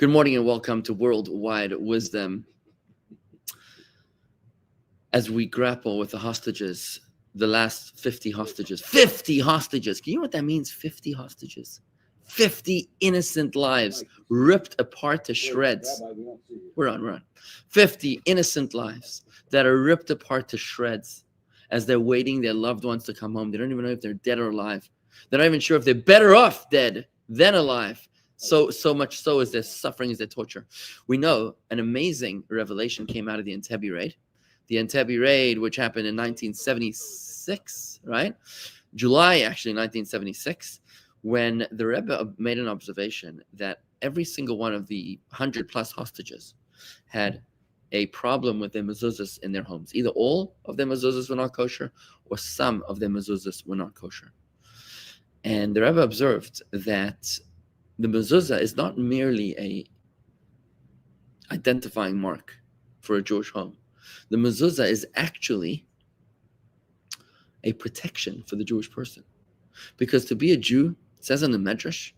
Good morning and welcome to Worldwide Wisdom. As we grapple with the hostages, the last 50 hostages. 50 hostages! Can you know what that means? 50 hostages. 50 innocent lives ripped apart to shreds. We're on. 50 innocent lives that are ripped apart to shreds as they're waiting their loved ones to come home. They don't even know if they're dead or alive. They're not even sure if they're better off dead than alive. So much so is their suffering, is their torture. We know an amazing revelation came out of the Entebee Raid. The Entebbe Raid, which happened in 1976, right? July, actually, 1976, when the Rebbe made an observation that every single one of the 100-plus hostages had a problem with their mezuzahs in their homes. Either all of their mezuzahs were not kosher, or some of their mezuzahs were not kosher. And the Rebbe observed that the mezuzah is not merely a identifying mark for a Jewish home. The mezuzah is actually a protection for the Jewish person. Because to be a Jew, it says in the Medrash,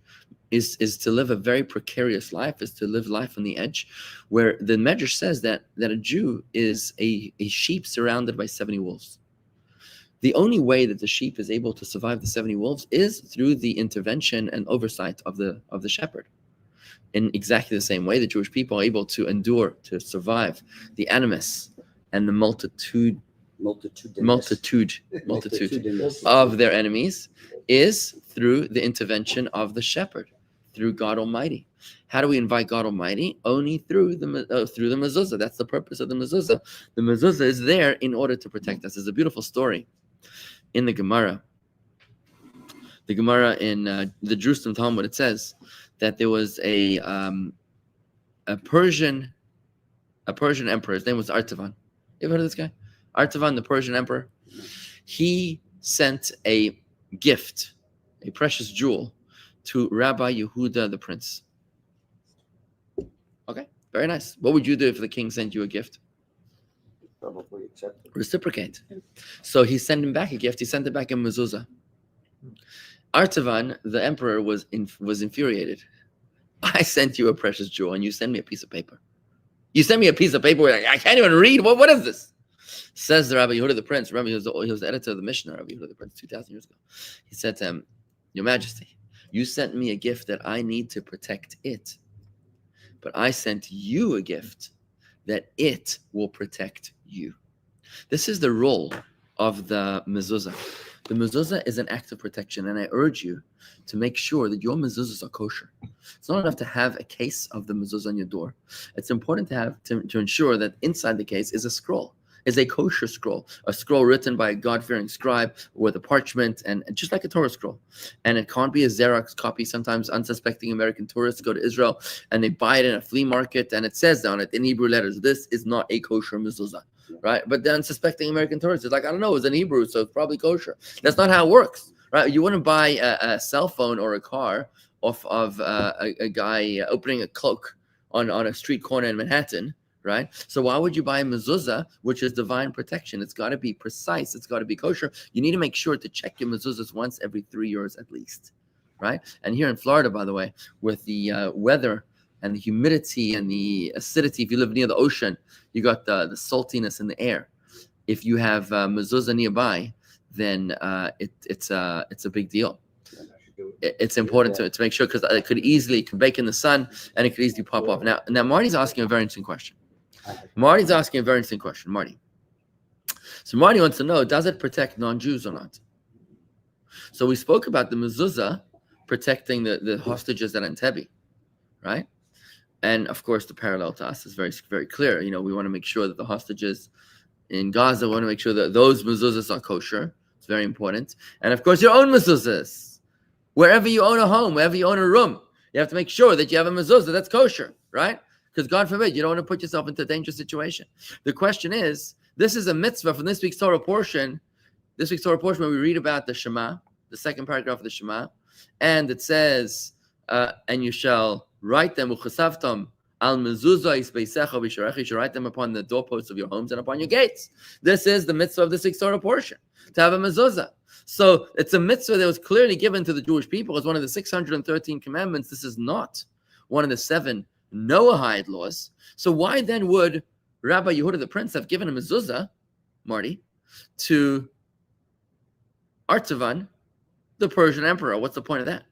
is to live a very precarious life, is to live life on the edge, where the Medrash says that a Jew is a sheep surrounded by 70 wolves. The only way that the sheep is able to survive the 70 wolves is through the intervention and oversight of the shepherd. In exactly the same way, the Jewish people are able to endure, to survive the animus and the multitude of their enemies is through the intervention of the shepherd, through God Almighty. How do we invite God Almighty? Only through the mezuzah. That's the purpose of the mezuzah. The mezuzah is there in order to protect us. There's a beautiful story in the Gemara. The Gemara in the Jerusalem Talmud, it says that there was a Persian emperor. His name was Artavan. You ever heard of this guy? Artavan, the Persian emperor. He sent a gift, a precious jewel, to Rabbi Yehuda the prince. Okay, very nice. What would you do if the king sent you a gift? Probably accept it. Reciprocate. So he sent him back a gift. He sent it back in mezuzah. Artavan, the emperor, was infuriated. I sent you a precious jewel, and you send me a piece of paper. You send me a piece of paper where I can't even read. What is this? Says the Rabbi Yehuda the prince. Remember, he was the editor of the Mishnah, Rabbi Yehuda the prince, 2,000 years ago. He said to him, Your Majesty, you sent me a gift that I need to protect it. But I sent you a gift that it will protect you. This is the role of the mezuzah. The mezuzah is an act of protection, and I urge you to make sure that your mezuzahs are kosher. It's not enough to have a case of the mezuzah on your door. It's important to ensure that inside the case is a scroll, is a kosher scroll, a scroll written by a God-fearing scribe with a parchment, and just like a Torah scroll. And it can't be a Xerox copy. Sometimes unsuspecting American tourists go to Israel and they buy it in a flea market, and it says on it in Hebrew letters, this is not a kosher mezuzah, right? But the unsuspecting American tourists is like, I don't know, it's in Hebrew, so it's probably kosher. That's not how it works, right? You wouldn't buy a cell phone or a car off of a guy opening a cloak on a street corner in Manhattan, right? So why would you buy a mezuzah, which is divine protection? It's got to be precise. It's got to be kosher. You need to make sure to check your mezuzahs once every 3 years at least, right? And here in Florida, by the way, with the weather and the humidity and the acidity, if you live near the ocean, you got the saltiness in the air. If you have mezuzah nearby, then it's a big deal. It's important to make sure, because it could bake in the sun and it could easily pop off. Now Marty's asking a very interesting question. Marty. So Marty wants to know, does it protect non-Jews or not? So we spoke about the mezuzah protecting the hostages at Entebbe, right? And of course, the parallel to us is very, very clear. You know, we want to make sure that the hostages in Gaza, we want to make sure that those mezuzahs are kosher. It's very important. And of course, your own mezuzahs. Wherever you own a home, wherever you own a room, you have to make sure that you have a mezuzah that's kosher, right? Because God forbid, you don't want to put yourself into a dangerous situation. The question is, this is a mitzvah from this week's Torah portion. This week's Torah portion where we read about the Shema, the second paragraph of the Shema. And it says, and you shall write them, uchasavtam al mezuzah isbeisecha b'sharecha. You shall write them upon the doorposts of your homes and upon your gates. This is the mitzvah of this week's Torah portion, to have a mezuzah. So it's a mitzvah that was clearly given to the Jewish people as one of the 613 commandments. This is not one of the 7 Noahide laws. So why then would Rabbi Yehuda the Prince have given a mezuzah, Marty, to Artavan, the Persian emperor? What's the point of that?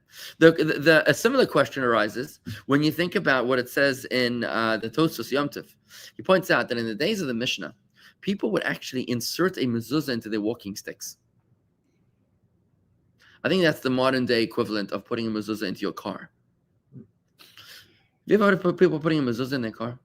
A similar question arises when you think about what it says in the Tosfos Yom Tov. He points out that in the days of the Mishnah, people would actually insert a mezuzah into their walking sticks. I think that's the modern day equivalent of putting a mezuzah into your car. You ever heard of people putting a mezuzah in their car?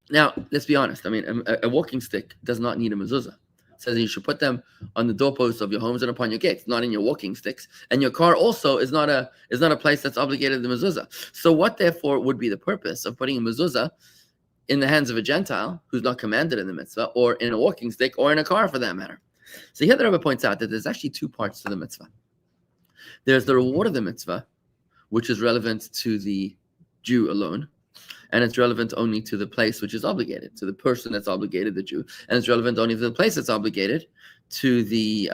Now, let's be honest. I mean, a walking stick does not need a mezuzah. It says you should put them on the doorposts of your homes and upon your gates, not in your walking sticks. And your car also is not a place that's obligated to the mezuzah. So what, therefore, would be the purpose of putting a mezuzah in the hands of a Gentile who's not commanded in the mitzvah, or in a walking stick, or in a car for that matter? So here the Rebbe points out that there's actually two parts to the mitzvah. There's the reward of the mitzvah, which is relevant to the Jew alone, and it's relevant only to the place which is obligated, to the person that's obligated, the Jew, and it's relevant only to the place that's obligated, to the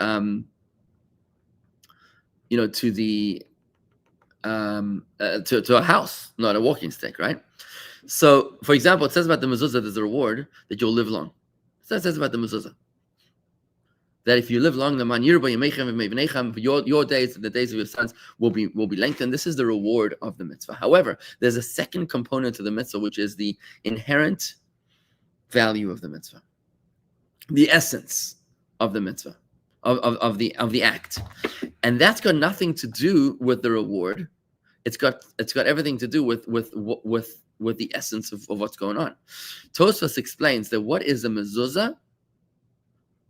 to a house, not a walking stick, right? So, for example, it says about the mezuzah, there's a reward that you'll live long. So it says about the mezuzah that if you live long, the man your days and the days of your sons will be lengthened. This is the reward of the mitzvah. However, there's a second component to the mitzvah, which is the inherent value of the mitzvah, the essence of the mitzvah, of the act, and that's got nothing to do with the reward. It's got everything to do with the essence of what's going on. Tosfos explains that what is a mezuzah?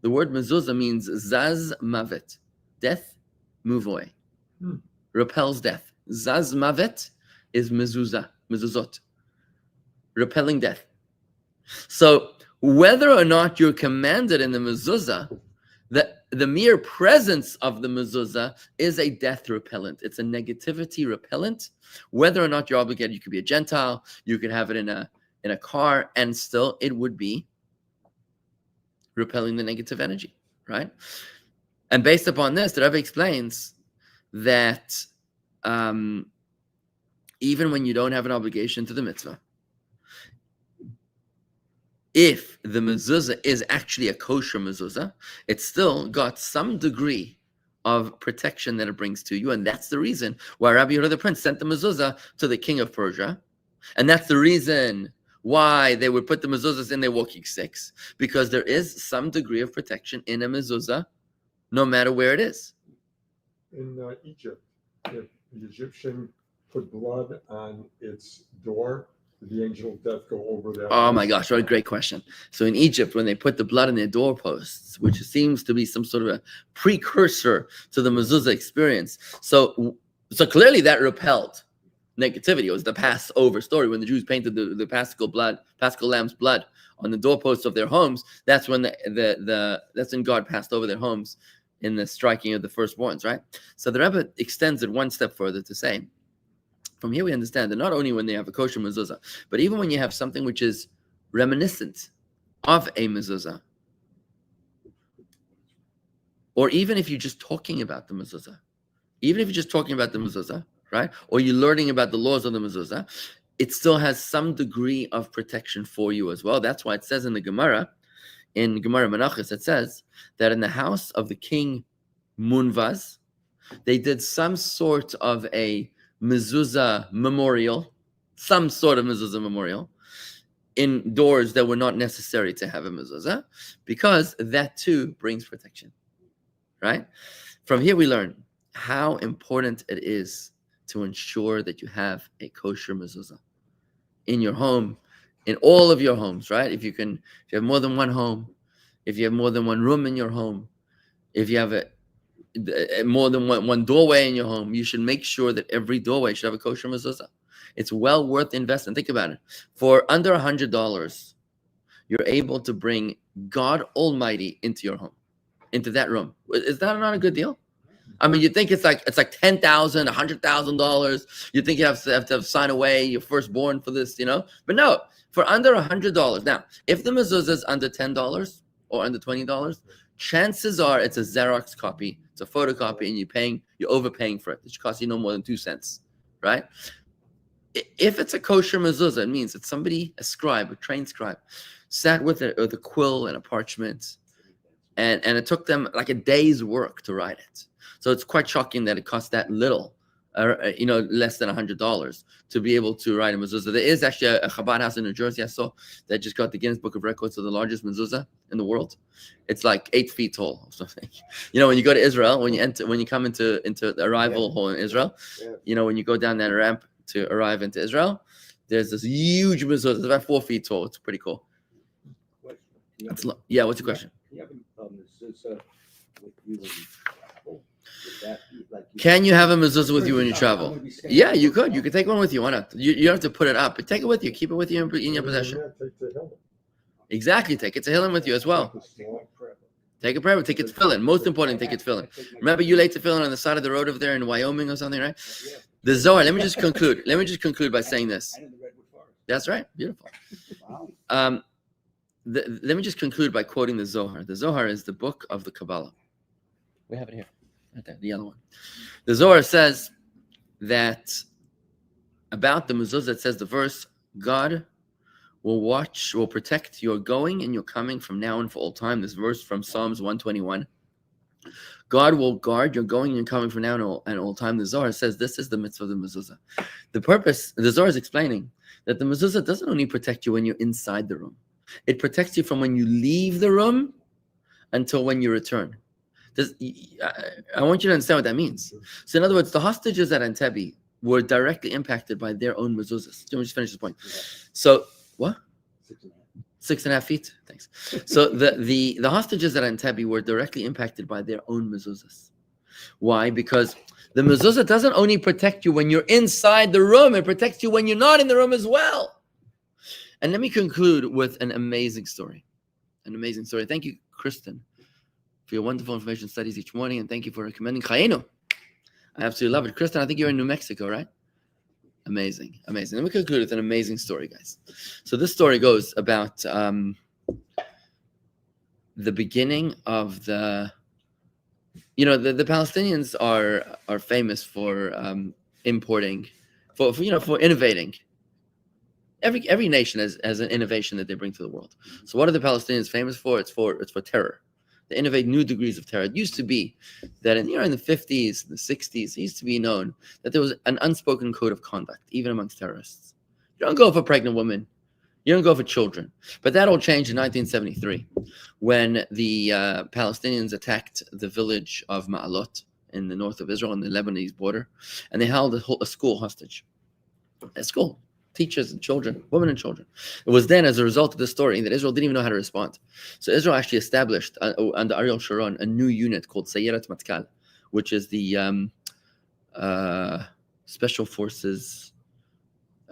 The word mezuzah means zaz mavet, death, move away, repels death. Zaz mavet is mezuzot, repelling death. So whether or not you're commanded in the mezuzah, the mere presence of the mezuzah is a death repellent. It's a negativity repellent. Whether or not you're obligated, you could be a Gentile, you could have it in a car, and still it would be repelling the negative energy, right? And based upon this, the Rebbe explains that even when you don't have an obligation to the mitzvah, if the mezuzah is actually a kosher mezuzah, it's still got some degree of protection that it brings to you. And that's the reason why Rabbi Yehuda the Prince sent the mezuzah to the king of Persia. And that's the reason why they would put the mezuzahs in their walking sticks, because there is some degree of protection in a mezuzah, no matter where it is. In Egypt, if the Egyptian put blood on its door, did the angel of death go over that? Oh my gosh, what a great question. So in Egypt, when they put the blood on their doorposts, which seems to be some sort of a precursor to the mezuzah experience, so clearly that repelled negativity. It was the Passover story when the Jews painted the Paschal lamb's blood on the doorposts of their homes. That's when that's when God passed over their homes in the striking of the firstborns, right? So the Rebbe extends it one step further to say, from here we understand that not only when they have a kosher mezuzah, but even when you have something which is reminiscent of a mezuzah, or even if you're just talking about the mezuzah, right? Or you're learning about the laws of the mezuzah, it still has some degree of protection for you as well. That's why it says in the Gemara, in Gemara Menachos, it says that in the house of the king Munvaz, they did some sort of a mezuzah memorial, in doors that were not necessary to have a mezuzah, because that too brings protection, right? From here we learn how important it is to ensure that you have a kosher mezuzah in your home, in all of your homes, right? If you have more than one home, if you have more than one room in your home, if you have more than one doorway in your home, you should make sure that every doorway should have a kosher mezuzah. It's well worth the investment. Think about it. For under $100, you're able to bring God Almighty into your home, into that room. Is that not a good deal? I mean, you think it's like $10,000, $100,000. You think you have to sign away your firstborn for this, But no, for under $100. Now, if the mezuzah is under $10 or under $20, chances are it's a Xerox copy, it's a photocopy, and you're overpaying for it. It should cost you no more than 2 cents right? If it's a kosher mezuzah, it means that somebody, a scribe, a trained scribe, sat with a quill and a parchment, and it took them like a day's work to write it. So it's quite shocking that it costs that little, less than $100 to be able to write a mezuzah. There is actually a Chabad house in New Jersey I saw that just got the Guinness Book of Records of the largest mezuzah in the world. It's like 8 feet tall or something. When you go to Israel, when you come into the arrival hall in Israel, when you go down that ramp to arrive into Israel, there's this huge mezuzah. It's about 4 feet tall. It's pretty cool. What's What's your question? Can you have a mezuzah with you when you travel? Would that be like Can you have a mezuzah with you when you travel? Yeah, you could. You could take one with you. Why not? You don't have to put it up, but take it with you. Keep it with you in your possession. Take the helmet. Exactly. Take it to Hillen with you as well. Take a prayer. Take it to Tefillin. Most important, take it to Tefillin. Remember, you laid Tefillin on the side of the road over there in Wyoming or something, right? The Zohar. Let me just conclude by saying this. That's right. Beautiful. Wow. Let me just conclude by quoting the Zohar. The Zohar is the book of the Kabbalah. We have it here, right there, the yellow one. The Zohar says that about the mezuzah. It says the verse, God will protect your going and your coming from now and for all time. This verse from Psalms 121. God will guard your going and coming from now and all time. The Zohar says this is the mitzvah of the mezuzah. The purpose, the Zohar is explaining that the mezuzah doesn't only protect you when you're inside the room. It protects you from when you leave the room until when you return. I want you to understand what that means. So in other words, the hostages at Entebbe were directly impacted by their own mezuzahs. Let me just finish this point. So, what? 6.5 feet. Thanks. So the hostages at Entebbe were directly impacted by their own mezuzahs. Why? Because the mezuzah doesn't only protect you when you're inside the room, it protects you when you're not in the room as well. And let me conclude with an amazing story. Thank you, Kristen, for your wonderful information studies each morning, and thank you for recommending Chayenu. I absolutely love it. Kristen, I think you're in New Mexico, right? Amazing. Let me conclude with an amazing story, guys. So this story goes about the beginning of the Palestinians are famous for importing, for innovating. Every nation has an innovation that they bring to the world. So what are the Palestinians famous for? It's for terror. They innovate new degrees of terror. It used to be that in the 50s, the 60s, it used to be known that there was an unspoken code of conduct, even amongst terrorists. You don't go for pregnant women. You don't go for children. But that all changed in 1973 when the Palestinians attacked the village of Ma'alot in the north of Israel on the Lebanese border, and they held a school hostage. A school. Teachers and children, women and children. It was then, as a result of this story, that Israel didn't even know how to respond. So Israel actually established, under Ariel Sharon, a new unit called Sayerat Matkal, which is the special forces,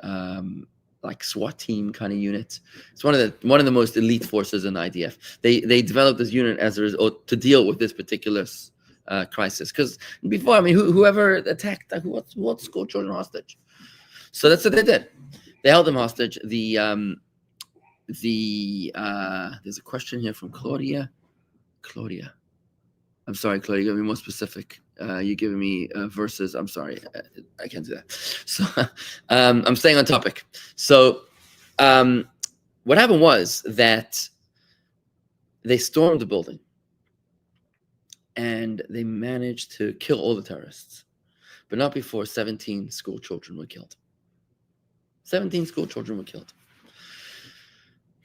like SWAT team kind of unit. It's one of the most elite forces in the IDF. They developed this unit as a result to deal with this particular crisis. Because before, whoever attacked, what school children hostage? So that's what they did. They held them hostage. There's a question here from Claudia. I'm sorry, Claudia, you're giving me more specific. You're giving me verses. I'm sorry, I can't do that. So I'm staying on topic. So what happened was that they stormed the building and they managed to kill all the terrorists, but not before 17 school children were killed. 17 school children were killed.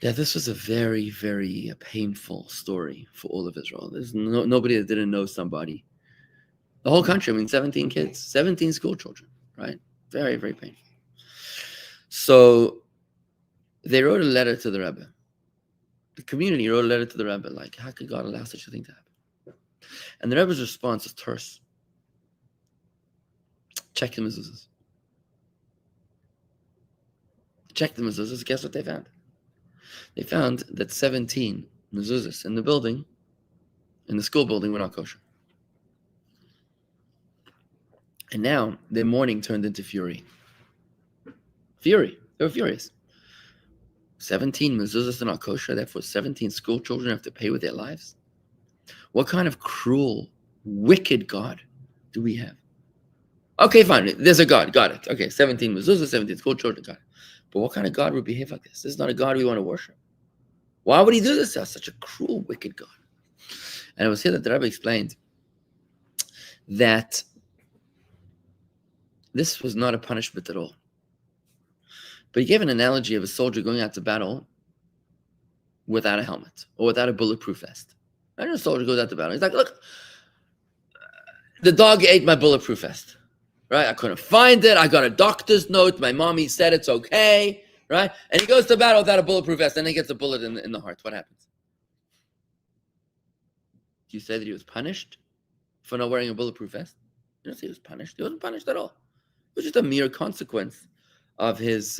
Yeah, this was a very, very painful story for all of Israel. There's nobody that didn't know somebody. The whole country, 17 kids, 17 school children, right? Very, very painful. So they wrote a letter to the Rebbe. The community wrote a letter to the Rebbe, like, how could God allow such a thing to happen? And the Rebbe's response is terse. Check the mezuzahs. Check the mezuzahs. Guess what they found? They found that 17 mezuzahs in the building, in the school building, were not kosher. And now their mourning turned into fury. Fury. They were furious. 17 mezuzahs are not kosher, therefore 17 school children have to pay with their lives? What kind of cruel, wicked God do we have? Okay, fine. There's a God. Got it. Okay, 17 mezuzah, 17 school children. Got it. But what kind of God would behave like this? This is not a God we want to worship. Why would he do this to us? Such a cruel, wicked God. And it was here that the Rebbe explained that this was not a punishment at all. But he gave an analogy of a soldier going out to battle without a helmet or without a bulletproof vest. I know a soldier goes out to battle. He's like, look, the dog ate my bulletproof vest, right? I couldn't find it. I got a doctor's note. My mommy said it's okay, right? And he goes to battle without a bulletproof vest, and he gets a bullet in the heart. What happens? Do you say that he was punished for not wearing a bulletproof vest? You don't say he was punished. He wasn't punished at all. It was just a mere consequence of his,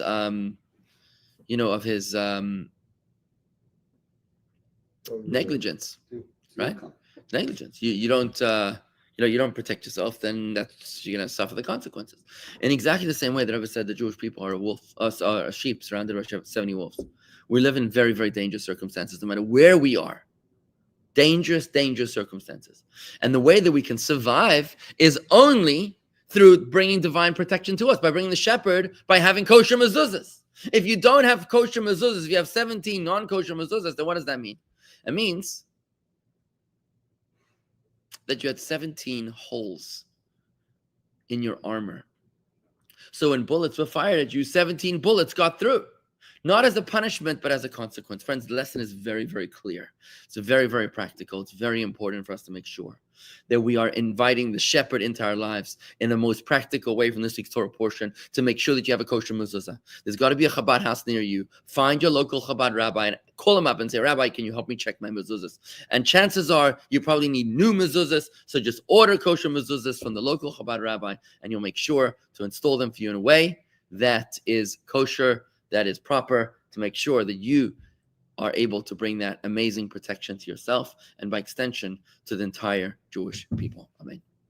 negligence, right? Negligence. You don't protect yourself, then you're gonna suffer the consequences. In exactly the same way that Rebbe said the Jewish people are a sheep surrounded by 70 wolves. We live in very, very dangerous circumstances, no matter where we are. Dangerous circumstances. And the way that we can survive is only through bringing divine protection to us, by bringing the shepherd, by having kosher mezuzahs. If you don't have kosher mezuzahs, if you have 17 non-kosher mezuzahs, then what does that mean? It means that you had 17 holes in your armor. So when bullets were fired at you, 17 bullets got through. Not as a punishment, but as a consequence. Friends, the lesson is very, very clear. It's very, very practical. It's very important for us to make sure that we are inviting the shepherd into our lives in the most practical way from this week's Torah portion to make sure that you have a kosher mezuzah. There's got to be a Chabad house near you. Find your local Chabad rabbi and call him up and say, Rabbi, can you help me check my mezuzahs? And chances are you probably need new mezuzahs, so just order kosher mezuzahs from the local Chabad rabbi and you'll make sure to install them for you in a way that is kosher, that is proper, to make sure that you are able to bring that amazing protection to yourself and by extension to the entire Jewish people. Amen.